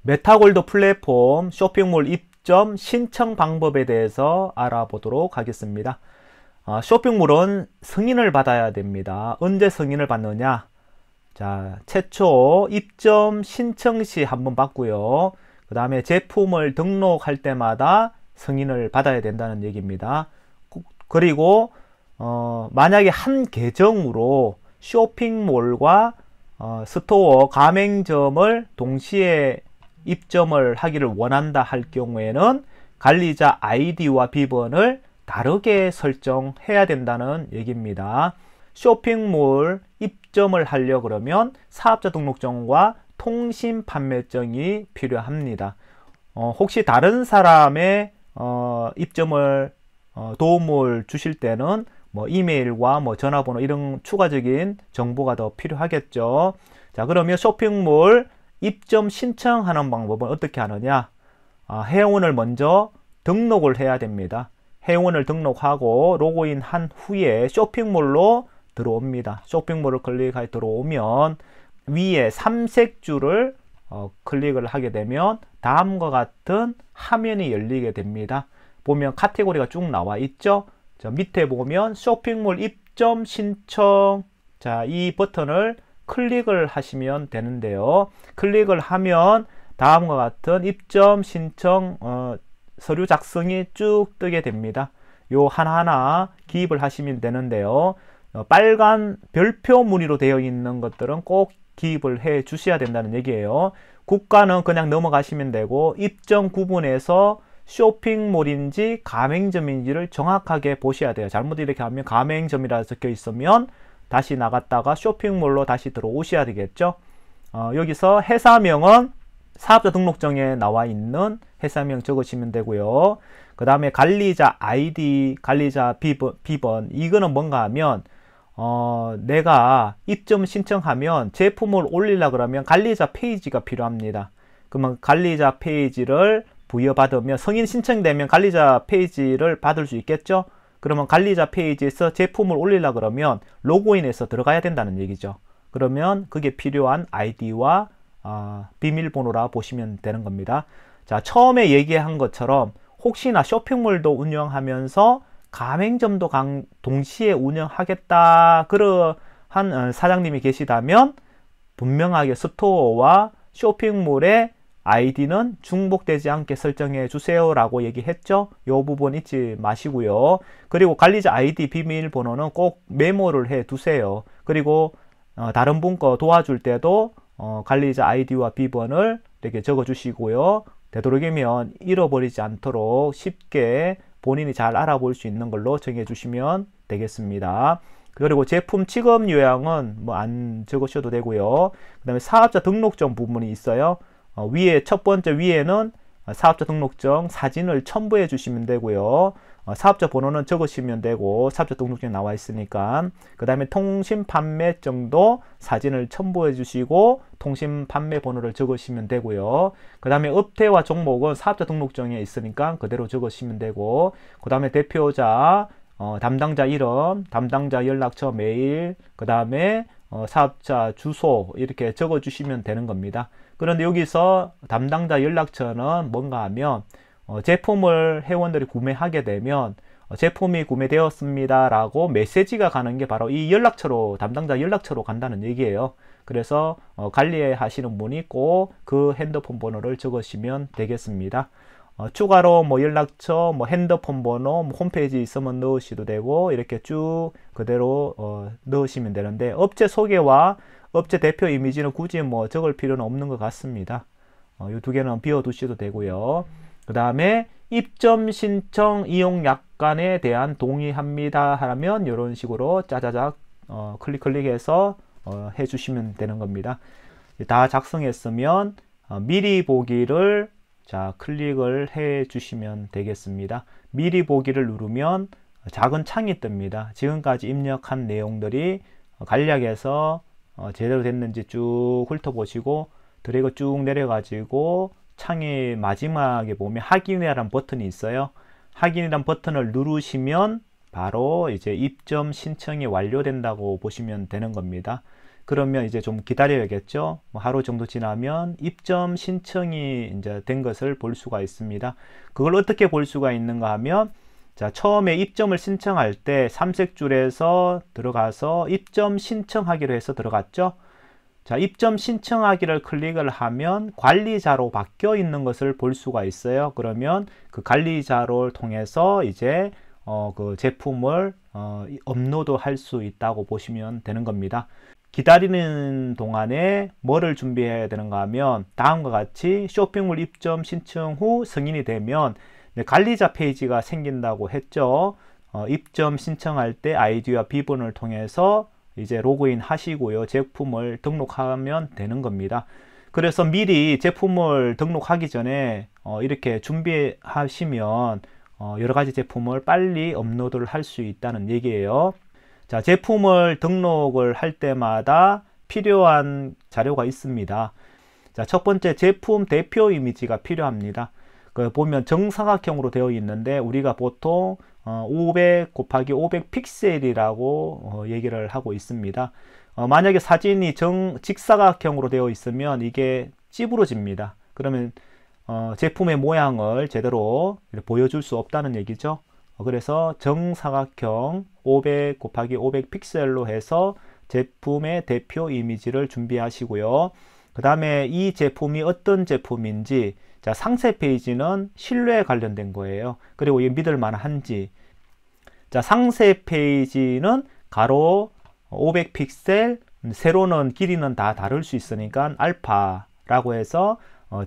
메타골드 플랫폼 쇼핑몰 입점 신청 방법에 대해서 알아보도록 하겠습니다. 쇼핑몰은 승인을 받아야 됩니다. 언제 승인을 받느냐? 자, 최초 입점 신청 시 한번 받고요. 그 다음에 제품을 등록할 때마다 승인을 받아야 된다는 얘기입니다. 그리고 만약에 한 계정으로 쇼핑몰과 스토어 가맹점을 동시에 입점을 하기를 원한다 할 경우에는 관리자 아이디와 비번을 다르게 설정해야 된다는 얘기입니다. 쇼핑몰 입점을 하려 그러면 사업자 등록증과 통신 판매증이 필요합니다. 혹시 다른 사람의 입점을 도움을 주실 때는 뭐 이메일과 뭐 전화번호 이런 추가적인 정보가 더 필요하겠죠. 자, 그러면 쇼핑몰 입점 신청하는 방법은 어떻게 하느냐? 회원을 먼저 등록을 해야 됩니다. 회원을 등록하고 로그인 한 후에 쇼핑몰로 들어옵니다. 쇼핑몰을 클릭해 들어오면 위에 삼색 줄을 클릭을 하게 되면 다음과 같은 화면이 열리게 됩니다. 보면 카테고리가 쭉 나와 있죠. 자, 밑에 보면 쇼핑몰 입점 신청, 자, 이 버튼을 클릭을 하시면 되는데요. 클릭을 하면 다음과 같은 입점 신청 서류 작성이 쭉 뜨게 됩니다. 요 하나하나 기입을 하시면 되는데요. 빨간 별표 무늬로 되어 있는 것들은 꼭 기입을 해 주셔야 된다는 얘기예요. 국가는 그냥 넘어가시면 되고 입점 구분에서 쇼핑몰인지 가맹점인지를 정확하게 보셔야 돼요. 잘못 이렇게 하면 가맹점이라 적혀 있으면 다시 나갔다가 쇼핑몰로 다시 들어오셔야 되겠죠. 여기서 회사명은 사업자 등록증에 나와 있는 회사명 적으시면 되고요. 그 다음에 관리자 아이디, 관리자 비번, 이거는 뭔가 하면 내가 입점 신청하면 제품을 올리려 그러면 관리자 페이지가 필요합니다. 그러면 관리자 페이지를 부여받으면 승인 신청되면 관리자 페이지를 받을 수 있겠죠. 그러면 관리자 페이지에서 제품을 올리려 그러면 로그인해서 들어가야 된다는 얘기죠. 그러면 그게 필요한 아이디와 비밀번호라 보시면 되는 겁니다. 자, 처음에 얘기한 것처럼 혹시나 쇼핑몰도 운영하면서 가맹점도 동시에 운영하겠다 그러한 사장님이 계시다면 분명하게 스토어와 쇼핑몰의 아이디는 중복되지 않게 설정해 주세요 라고 얘기했죠. 이 부분 잊지 마시고요. 그리고 관리자 아이디 비밀번호는 꼭 메모를 해 두세요. 그리고 다른 분 거 도와줄 때도 관리자 아이디와 비번을 이렇게 적어 주시고요. 되도록이면 잃어버리지 않도록 쉽게 본인이 잘 알아볼 수 있는 걸로 정해 주시면 되겠습니다. 그리고 제품 취급 요약은 뭐 안 적으셔도 되고요. 그 다음에 사업자 등록증 부분이 있어요. 위에 첫 번째 위에는 사업자 등록증 사진을 첨부해 주시면 되고요. 사업자 번호는 적으시면 되고 사업자 등록증에 나와 있으니까. 그 다음에 통신 판매증도 사진을 첨부해 주시고 통신 판매 번호를 적으시면 되고요. 그 다음에 업태와 종목은 사업자 등록증에 있으니까 그대로 적으시면 되고, 그 다음에 대표자, 담당자 이름, 담당자 연락처, 메일, 그 다음에 사업자 주소 이렇게 적어 주시면 되는 겁니다. 그런데 여기서 담당자 연락처는 뭔가 하면 제품을 회원들이 구매하게 되면 제품이 구매되었습니다 라고 메시지가 가는 게 바로 이 연락처로, 담당자 연락처로 간다는 얘기예요. 그래서 관리하시는 분이 꼭 그 핸드폰 번호를 적으시면 되겠습니다. 추가로 뭐 연락처, 뭐 핸드폰 번호, 뭐 홈페이지 있으면 넣으셔도 되고 이렇게 쭉 그대로 넣으시면 되는데, 업체 소개와 업체 대표 이미지는 굳이 뭐 적을 필요는 없는 것 같습니다. 이 두 개는 비워 두셔도 되고요. 그 다음에 입점 신청 이용 약관에 대한 동의합니다 하면 이런 식으로 짜자작 클릭해서 해주시면 되는 겁니다. 다 작성했으면 미리 보기를 클릭을 해 주시면 되겠습니다. 미리 보기를 누르면 작은 창이 뜹니다. 지금까지 입력한 내용들이 간략해서 제대로 됐는지 쭉 훑어보시고 드래그 쭉 내려가지고 창의 마지막에 보면 확인이라는 버튼이 있어요. 확인이란 버튼을 누르시면 바로 이제 입점 신청이 완료된다고 보시면 되는 겁니다. 그러면 이제 좀 기다려야겠죠. 뭐 하루 정도 지나면 입점 신청이 이제 된 것을 볼 수가 있습니다. 그걸 어떻게 볼 수가 있는가 하면, 자, 처음에 입점을 신청할 때 삼색 줄에서 들어가서 입점 신청하기로 해서 들어갔죠. 자, 입점 신청하기를 클릭을 하면 관리자로 바뀌어 있는 것을 볼 수가 있어요. 그러면 그 관리자를 통해서 이제 그 제품을 업로드 할 수 있다고 보시면 되는 겁니다. 기다리는 동안에 뭐를 준비해야 되는가 하면, 다음과 같이 쇼핑몰 입점 신청 후 승인이 되면 관리자 페이지가 생긴다고 했죠. 입점 신청할 때 아이디와 비번을 통해서 이제 로그인 하시고요, 제품을 등록하면 되는 겁니다. 그래서 미리 제품을 등록하기 전에 이렇게 준비하시면 여러 가지 제품을 빨리 업로드를 할 수 있다는 얘기예요. 자, 제품을 등록을 할 때마다 필요한 자료가 있습니다. 자, 첫 번째 제품 대표 이미지가 필요합니다. 그 보면 정사각형으로 되어 있는데 우리가 보통 500 곱하기 500 픽셀이라고 얘기를 하고 있습니다. 만약에 사진이 직사각형으로 되어 있으면 이게 찌부러집니다. 그러면 제품의 모양을 제대로 보여줄 수 없다는 얘기죠. 그래서 정사각형 500 곱하기 500 픽셀로 해서 제품의 대표 이미지를 준비하시고요. 그 다음에 이 제품이 어떤 제품인지, 자, 상세 페이지는 신뢰에 관련된 거예요. 그리고 이게 믿을 만한지. 자, 상세 페이지는 가로 500 픽셀, 세로는 길이는 다 다를 수 있으니까 알파라고 해서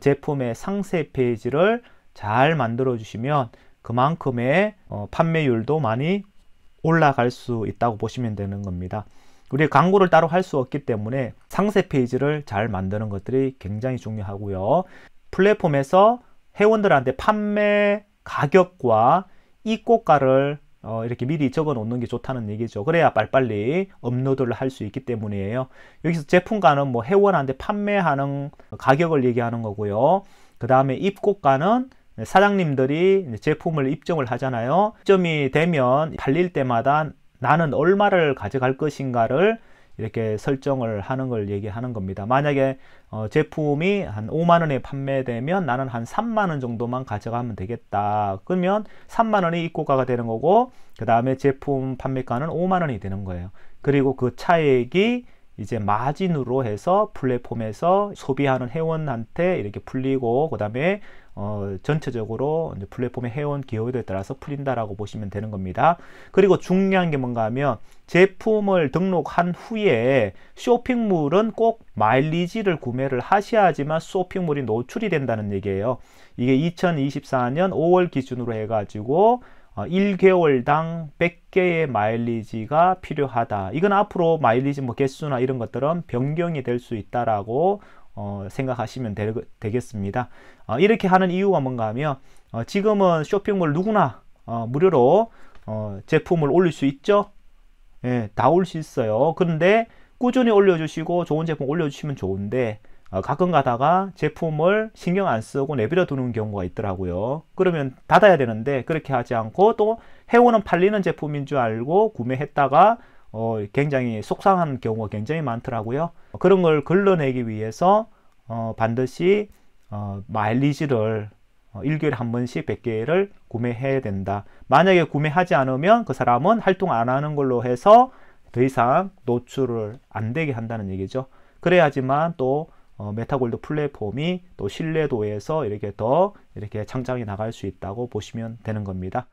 제품의 상세 페이지를 잘 만들어 주시면 그만큼의 판매율도 많이 올라갈 수 있다고 보시면 되는 겁니다. 우리가 광고를 따로 할 수 없기 때문에 상세 페이지를 잘 만드는 것들이 굉장히 중요하고요. 플랫폼에서 회원들한테 판매 가격과 입고가를 이렇게 미리 적어 놓는 게 좋다는 얘기죠. 그래야 빨리빨리 업로드를 할 수 있기 때문이에요. 여기서 제품가는 뭐 회원한테 판매하는 가격을 얘기하는 거고요. 그 다음에 입고가는 사장님들이 제품을 입점을 하잖아요. 입점이 되면 팔릴 때마다 나는 얼마를 가져갈 것인가를 이렇게 설정을 하는 걸 얘기하는 겁니다. 만약에 제품이 한 5만 원에 판매되면 나는 한 3만 원 정도만 가져가면 되겠다. 그러면 3만 원이 입고가가 되는 거고, 그 다음에 제품 판매가는 5만 원이 되는 거예요. 그리고 그 차액이 이제 마진으로 해서 플랫폼에서 소비하는 회원한테 이렇게 풀리고, 그 다음에 전체적으로 이제 플랫폼의 회원 기여도에 따라서 풀린다라고 보시면 되는 겁니다. 그리고 중요한 게 뭔가 하면, 제품을 등록한 후에 쇼핑몰은 꼭 마일리지를 구매를 하셔야지만 쇼핑몰이 노출이 된다는 얘기예요. 이게 2024년 5월 기준으로 해가지고 1개월당 100개의 마일리지가 필요하다. 이건 앞으로 마일리지 뭐 개수나 이런 것들은 변경이 될 수 있다라고 생각하시면 되겠습니다. 이렇게 하는 이유가 뭔가 하면, 지금은 쇼핑몰 누구나 무료로 제품을 올릴 수 있죠. 예, 다 올 수 있어요. 그런데 꾸준히 올려주시고 좋은 제품 올려주시면 좋은데, 가끔 가다가 제품을 신경 안 쓰고 내버려 두는 경우가 있더라고요. 그러면 닫아야 되는데 그렇게 하지 않고, 또 회원은 팔리는 제품인 줄 알고 구매했다가 굉장히 속상한 경우가 굉장히 많더라고요. 그런 걸 걸러내기 위해서 반드시 마일리지를 1개월에 한 번씩 100개를 구매해야 된다. 만약에 구매하지 않으면 그 사람은 활동 안 하는 걸로 해서 더 이상 노출을 안 되게 한다는 얘기죠. 그래야지만 또 메타골드 플랫폼이 또 신뢰도에서 이렇게 더 이렇게 창작해 나갈 수 있다고 보시면 되는 겁니다.